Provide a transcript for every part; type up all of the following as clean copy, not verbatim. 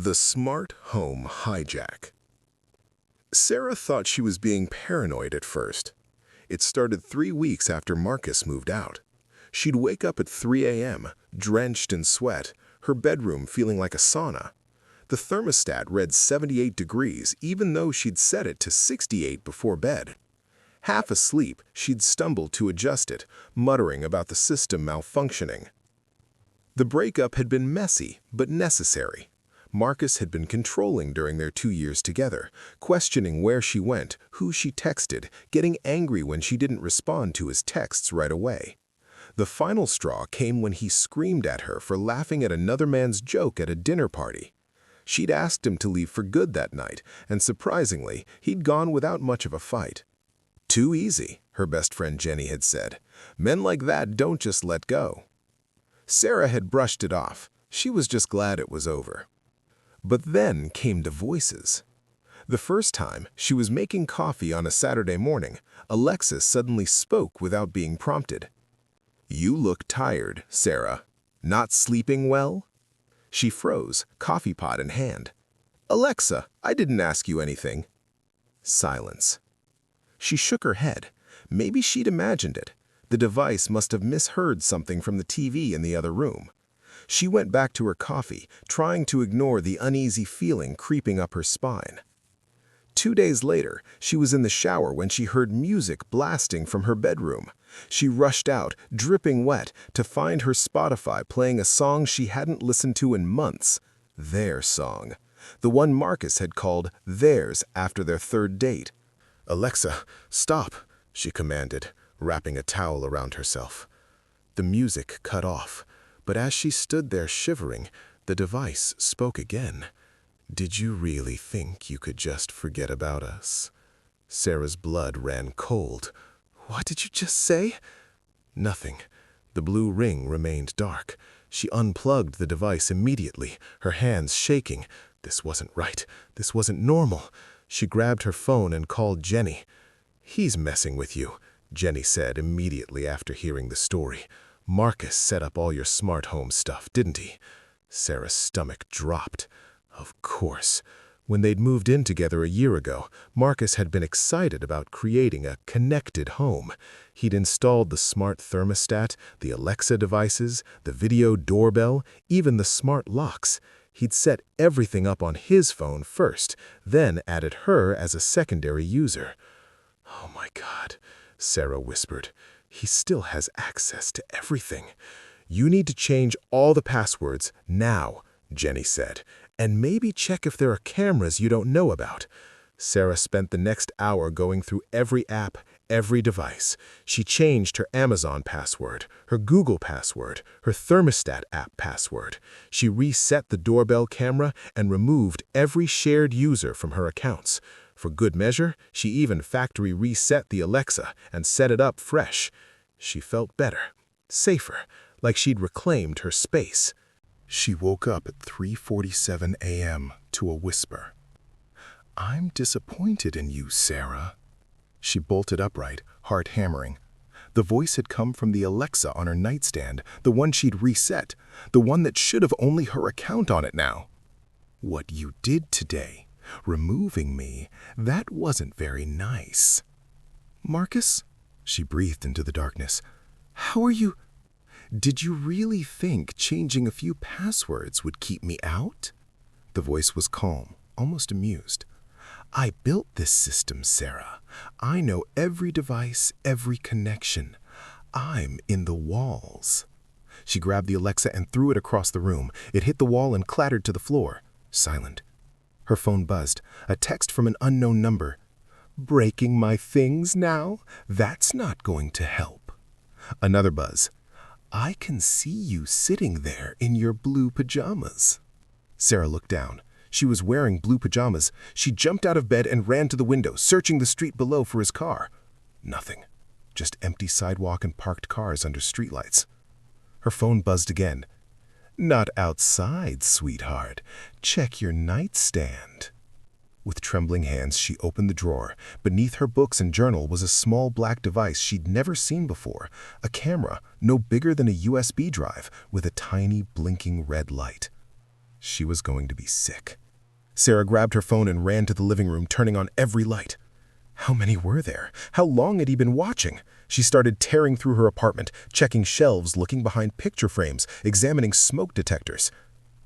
The smart home hijack. Sarah thought she was being paranoid at first. It started 3 weeks after Marcus moved out. She'd wake up at 3 a.m., drenched in sweat, her bedroom feeling like a sauna. The thermostat read 78 degrees even though she'd set it to 68 before bed. Half asleep, she'd stumble to adjust it, muttering about the system malfunctioning. The breakup had been messy, but necessary. Marcus had been controlling during their 2 years together, questioning where she went, who she texted, getting angry when she didn't respond to his texts right away. The final straw came when he screamed at her for laughing at another man's joke at a dinner party. She'd asked him to leave for good that night, and surprisingly, he'd gone without much of a fight. "Too easy," her best friend Jenny had said. "Men like that don't just let go." Sarah had brushed it off. She was just glad it was over. But then came the voices. The first time, she was making coffee on a Saturday morning, Alexis suddenly spoke without being prompted. "You look tired, Sarah. Not sleeping well?" She froze, coffee pot in hand. "Alexa, I didn't ask you anything." Silence. She shook her head. Maybe she'd imagined it. The device must have misheard something from the TV in the other room. She went back to her coffee, trying to ignore the uneasy feeling creeping up her spine. 2 days later, she was in the shower when she heard music blasting from her bedroom. She rushed out, dripping wet, to find her Spotify playing a song she hadn't listened to in months. Their song. The one Marcus had called theirs after their third date. "Alexa, stop," she commanded, wrapping a towel around herself. The music cut off. But as she stood there shivering, the device spoke again. "Did you really think you could just forget about us?" Sarah's blood ran cold. "What did you just say?" "Nothing." The blue ring remained dark. She unplugged the device immediately, her hands shaking. This wasn't right. This wasn't normal. She grabbed her phone and called Jenny. "He's messing with you," Jenny said immediately after hearing the story. "Marcus set up all your smart home stuff, didn't he?" Sarah's stomach dropped. Of course. When they'd moved in together a year ago, Marcus had been excited about creating a connected home. He'd installed the smart thermostat, the Alexa devices, the video doorbell, even the smart locks. He'd set everything up on his phone first, then added her as a secondary user. "Oh my God," Sarah whispered. "He still has access to everything." "You need to change all the passwords now," Jenny said, "and maybe check if there are cameras you don't know about." Sarah spent the next hour going through every app, every device. She changed her Amazon password, her Google password, her thermostat app password. She reset the doorbell camera and removed every shared user from her accounts. For good measure, she even factory reset the Alexa and set it up fresh. She felt better, safer, like she'd reclaimed her space. She woke up at 3:47 a.m. to a whisper. "I'm disappointed in you, Sarah." She bolted upright, heart hammering. The voice had come from the Alexa on her nightstand, the one she'd reset, the one that should have only her account on it now. "What you did today, removing me, that wasn't very nice." "Marcus?" She breathed into the darkness. "How are you? Did you really think changing a few passwords would keep me out?" The voice was calm, almost amused. "I built this system, Sarah. I know every device, every connection. I'm in the walls." She grabbed the Alexa and threw it across the room. It hit the wall and clattered to the floor. Silent. Her phone buzzed. A text from an unknown number. "Breaking my things now? That's not going to help." Another buzz. "I can see you sitting there in your blue pajamas." Sarah looked down. She was wearing blue pajamas. She jumped out of bed and ran to the window, searching the street below for his car. Nothing. Just empty sidewalk and parked cars under streetlights. Her phone buzzed again. "Not outside, sweetheart. Check your nightstand." With trembling hands, she opened the drawer. Beneath her books and journal was a small black device she'd never seen before, a camera no bigger than a USB drive with a tiny blinking red light. She was going to be sick. Sarah grabbed her phone and ran to the living room, turning on every light. How many were there? How long had he been watching? She started tearing through her apartment, checking shelves, looking behind picture frames, examining smoke detectors.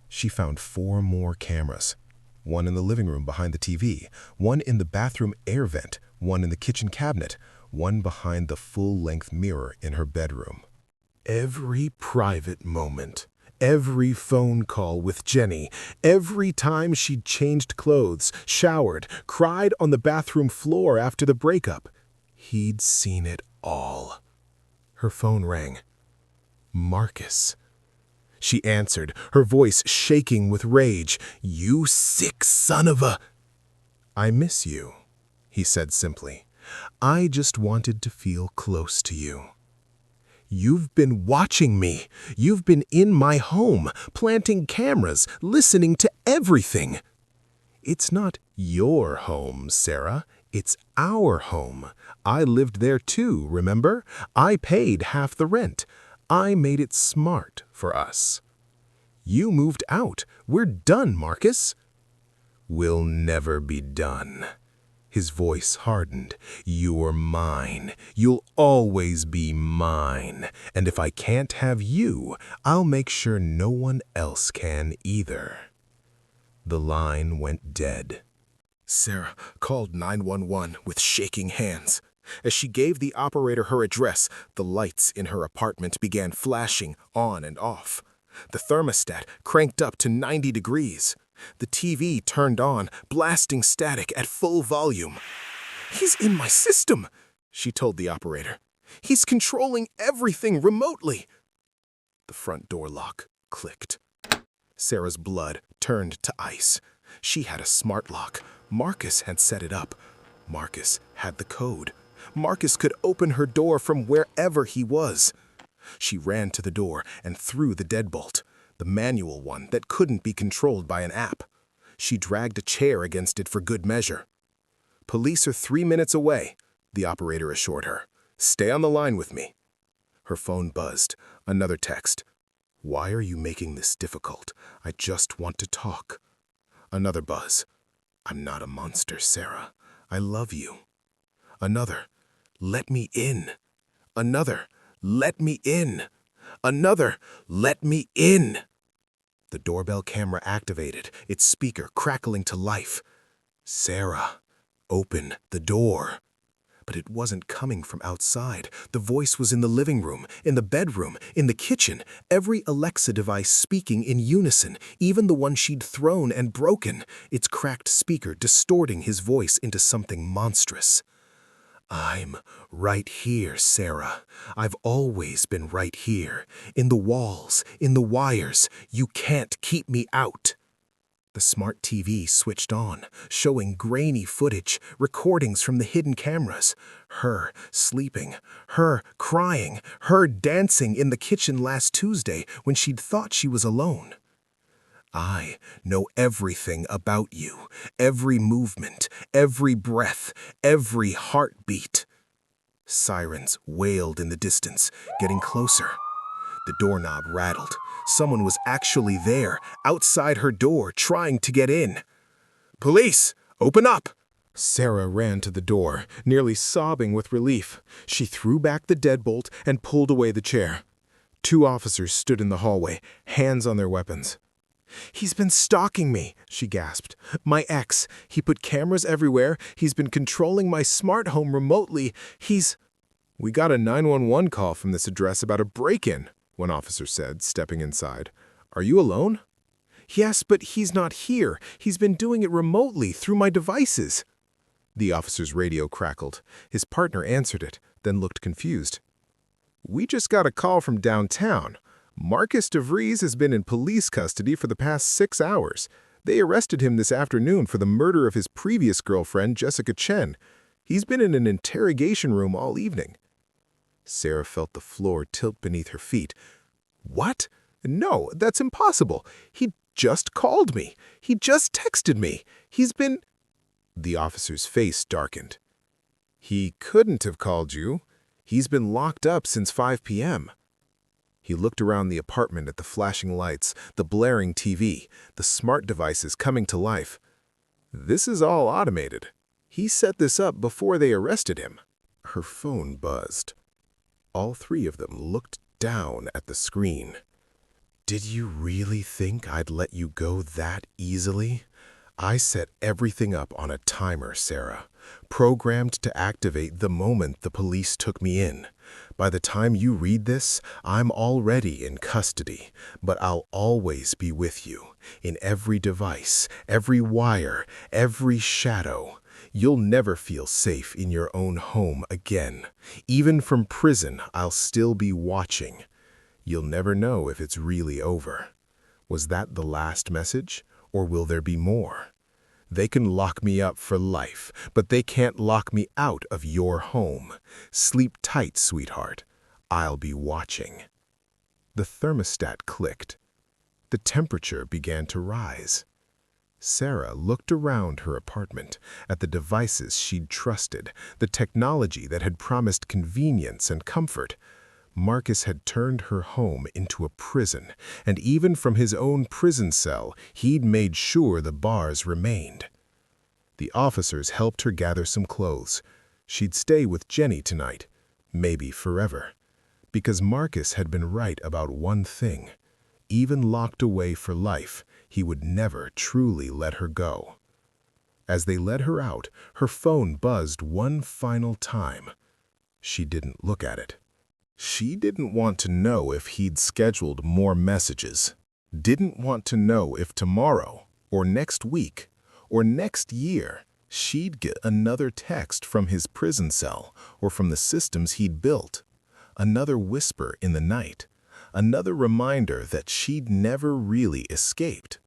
She found 4 more cameras. One in the living room behind the TV, one in the bathroom air vent, one in the kitchen cabinet, one behind the full-length mirror in her bedroom. Every private moment, every phone call with Jenny, every time she'd changed clothes, showered, cried on the bathroom floor after the breakup, he'd seen it all. Her phone rang. Marcus. She answered, her voice shaking with rage. "You sick son of a—" "I miss you," he said simply. "I just wanted to feel close to you." "You've been watching me. You've been in my home, planting cameras, listening to everything." "It's not your home, Sarah. It's our home. I lived there too, remember? I paid half the rent. I made it smart for us." "You moved out. We're done, Marcus." "We'll never be done." His voice hardened. "You're mine. You'll always be mine. And if I can't have you, I'll make sure no one else can either." The line went dead. Sarah called 911 with shaking hands. As she gave the operator her address, the lights in her apartment began flashing on and off. The thermostat cranked up to 90 degrees. The TV turned on, blasting static at full volume. "He's in my system," she told the operator. "He's controlling everything remotely." The front door lock clicked. Sarah's blood turned to ice. She had a smart lock. Marcus had set it up. Marcus had the code. Marcus could open her door from wherever he was. She ran to the door and threw the deadbolt, the manual one that couldn't be controlled by an app. She dragged a chair against it for good measure. "Police are 3 minutes away," the operator assured her. "Stay on the line with me." Her phone buzzed. Another text. "Why are you making this difficult? I just want to talk." Another buzz. "I'm not a monster, Sarah. I love you." Another. "Let me in." Another. "Let me in." Another. "Let me in." The doorbell camera activated, its speaker crackling to life. "Sarah, open the door." But it wasn't coming from outside. The voice was in the living room, in the bedroom, in the kitchen, every Alexa device speaking in unison, even the one she'd thrown and broken, its cracked speaker distorting his voice into something monstrous. "I'm right here, Sarah. I've always been right here. In the walls, in the wires. You can't keep me out." The smart TV switched on, showing grainy footage, recordings from the hidden cameras. Her sleeping, her crying, her dancing in the kitchen last Tuesday when she'd thought she was alone. "I know everything about you, every movement, every breath, every heartbeat." Sirens wailed in the distance, getting closer. The doorknob rattled. Someone was actually there, outside her door, trying to get in. "Police, open up!" Sarah ran to the door, nearly sobbing with relief. She threw back the deadbolt and pulled away the chair. 2 officers stood in the hallway, hands on their weapons. "He's been stalking me," she gasped. "My ex. He put cameras everywhere. He's been controlling my smart home remotely. He's—" "We got a 911 call from this address about a break-in," one officer said, stepping inside. "Are you alone?" "Yes, but he's not here. He's been doing it remotely, through my devices." The officer's radio crackled. His partner answered it, then looked confused. "We just got a call from downtown. Marcus DeVries has been in police custody for the past 6 hours. They arrested him this afternoon for the murder of his previous girlfriend, Jessica Chen. He's been in an interrogation room all evening." Sarah felt the floor tilt beneath her feet. "What? No, that's impossible. He just called me. He just texted me. He's been—" The officer's face darkened. "He couldn't have called you. He's been locked up since 5 p.m. He looked around the apartment at the flashing lights, the blaring TV, the smart devices coming to life. This is all automated. He set this up before they arrested him. Her phone buzzed. All three of them looked down at the screen. Did you really think I'd let you go that easily? I set everything up on a timer, Sarah, programmed to activate the moment the police took me in. By the time you read this, I'm already in custody, but I'll always be with you, in every device, every wire, every shadow. You'll never feel safe in your own home again. Even from prison, I'll still be watching. You'll never know if it's really over. Was that the last message, or will there be more? They can lock me up for life, but they can't lock me out of your home. Sleep tight, sweetheart. I'll be watching. The thermostat clicked. The temperature began to rise. Sarah looked around her apartment at the devices she'd trusted, the technology that had promised convenience and comfort. Marcus had turned her home into a prison, and even from his own prison cell, he'd made sure the bars remained. The officers helped her gather some clothes. She'd stay with Jenny tonight, maybe forever. Because Marcus had been right about one thing. Even locked away for life, he would never truly let her go. As they led her out, her phone buzzed one final time. She didn't look at it. She didn't want to know if he'd scheduled more messages. Didn't want to know if tomorrow, or next week, or next year, she'd get another text from his prison cell or from the systems he'd built. Another whisper in the night. Another reminder that she'd never really escaped.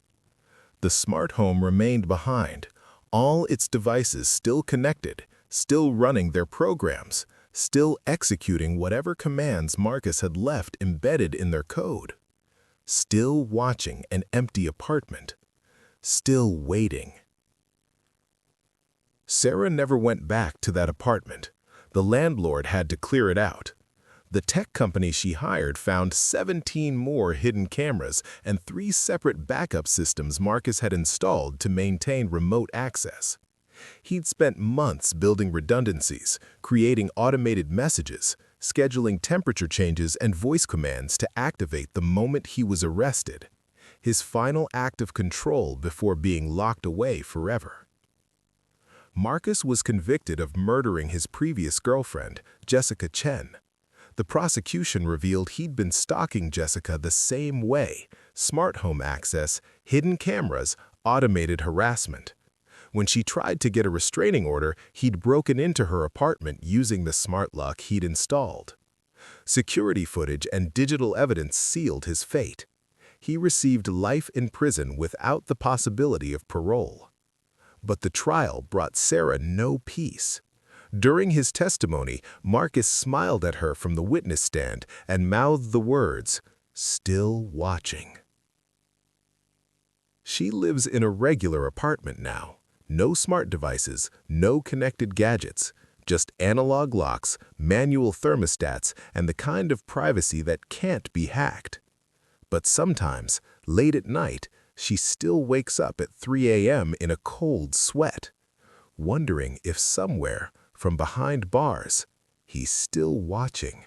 The smart home remained behind, all its devices still connected, still running their programs, still executing whatever commands Marcus had left embedded in their code. Still watching an empty apartment. Still waiting. Sarah never went back to that apartment. The landlord had to clear it out. The tech company she hired found 17 more hidden cameras and 3 separate backup systems Marcus had installed to maintain remote access. He'd spent months building redundancies, creating automated messages, scheduling temperature changes and voice commands to activate the moment he was arrested. His final act of control before being locked away forever. Marcus was convicted of murdering his previous girlfriend, Jessica Chen. The prosecution revealed he'd been stalking Jessica the same way: smart home access, hidden cameras, automated harassment. When she tried to get a restraining order, he'd broken into her apartment using the smart lock he'd installed. Security footage and digital evidence sealed his fate. He received life in prison without the possibility of parole. But the trial brought Sarah no peace. During his testimony, Marcus smiled at her from the witness stand and mouthed the words, "Still watching." She lives in a regular apartment now. No smart devices, no connected gadgets, just analog locks, manual thermostats, and the kind of privacy that can't be hacked. But sometimes, late at night, she still wakes up at 3 a.m. in a cold sweat, wondering if somewhere, from behind bars, he's still watching.